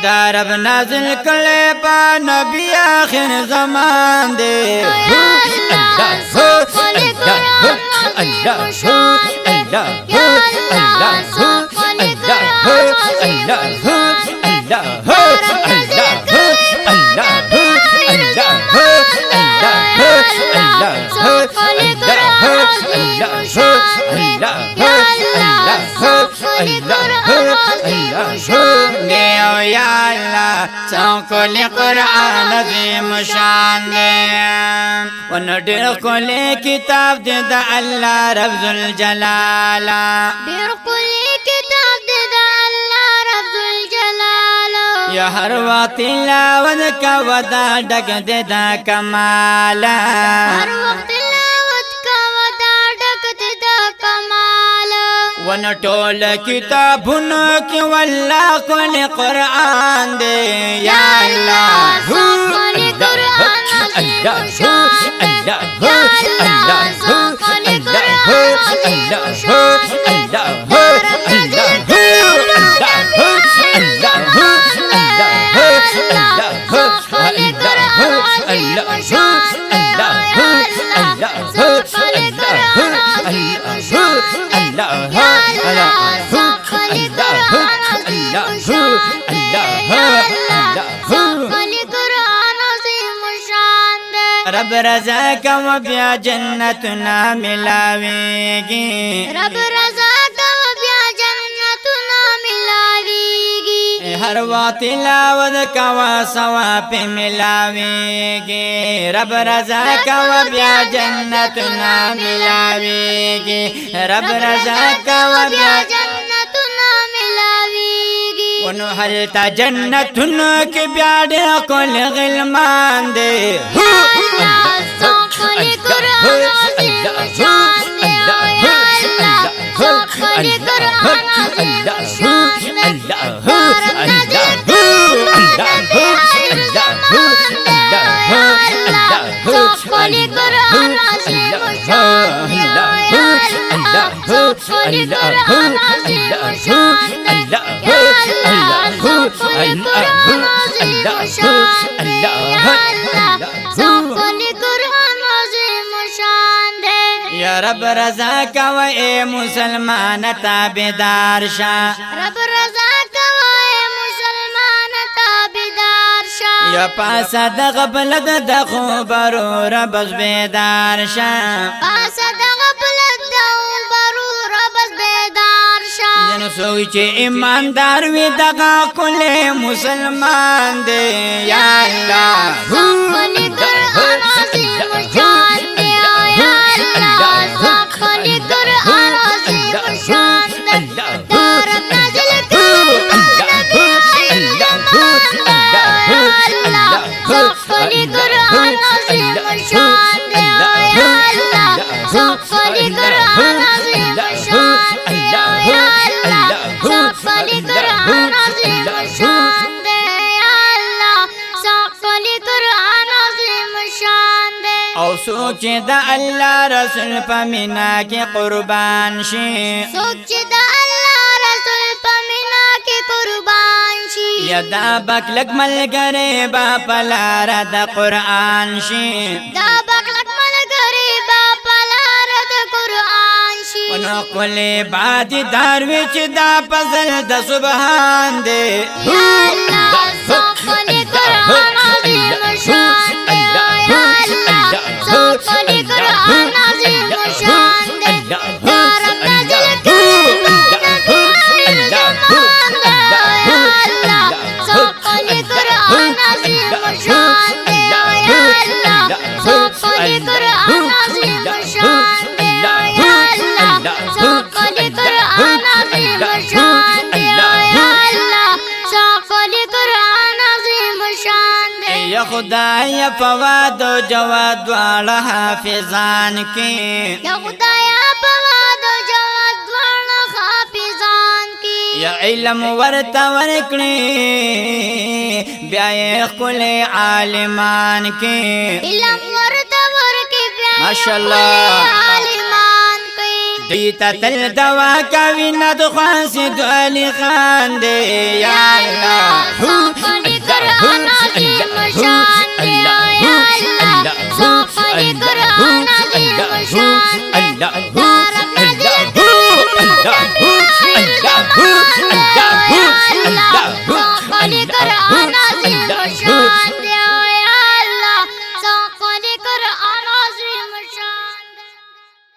دار اب نازل کلے پا نبی آخر زمان دے یا اللہ سوکل قرآن عظیم شان دے ونڈر کلی کتاب دے دا اللہ رب ذوالجلال ډېر ښکلی کتاب دی د الله رب ذوالجلال یا ہر وقت تلاوت کوه دا ډک دے دا کمال هر وخت تلاوت کوه دا ډک دی د کمال ونټول کتابونو کې والله کل قرآن دے یا اللہ ښکلی قرآن عظیم شان دی یا الله ښکلی قرآن عظیم شان دی رب رضا کم بیا جنتنا ملاویگی رب رضا کم بیا جنتنا ملاویگی ہر وقت تلاوت کوا ثواب ملاویگی رب رضا کم بیا جنتنا ملاویگی رب رضا کم بیا جنتنا ملاویگی ونو حلتا جنتنا کی بیاڑ کل غلمان دے اللہ ښکلی قرآن عظیم شان دی یا اللہ ښکلی قرآن عظیم شان دی بارم نازل ښکلی قرآن عظیم شان دی یا اللہ ښکلی قرآن عظیم شان دی یا اللہ ښکلی قرآن عظیم شان دی یا اللہ ښکلی قرآن عظیم شان دی یا رب رضا کوه اے مسلمان تابدار شا رب رضا کوه اے مسلمان تابدار شا یا پاسا دغ بلد دخو برو ربز بیدار شا پاسا دغ بلد دخو برو ربز بیدار شا جنو سوئی چے ایماندار وی دغا کل مسلمان دے یا اللہ ښکلی قرآن عظیم شان دی یا اللہ ښکلی قرآن عظیم شان دی دارم نازل ښکلی قرآن عظیم شان دی یا اللہ ښکلی قرآن عظیم شان دی یا اللہ ښکلی قرآن عظیم شان دی یا اللہ ښکلی قرآن عظیم شان دی او سوچ دا اللہ رسول پا مینا کی قربان شی څوک چې د الله رسول په مینا کې قربان شي یا دا بکلک ملګری با پلار د قرآن شي دا بکلک ملګری با پلار د قرآن شي ونو کلی باد داروی چې دا پزل د سبحان دے یا الله ښکلی قرآن عظیم شان دی یا الله ښکلی قرآن عظیم شان دی دارم نازل ښکلی قرآن عظیم شان دی یا اللہ ښکلی قرآن عظیم شان دی یا اللہ ښکلی قرآن عظیم شان دی یا اللہ ښکلی قرآن عظیم شان دی یا خدای فواد و جواد والا حافظان کی یا خدایا فواد و جواد والا حافظان کی یا علم ورتا ورکڑی بیائی خل عالمان کی علم ورتا ورکی بیائی ماشاءاللہ عالمان کی دیتا تل دوا کوي ند خاصد علی خان دے یا اللہ سوپنی قرآن عظیم شان دے یا اللہ سوپنی قرآن عظیم شان دے دارم نظر سوپنی قرآن عظیم شان دے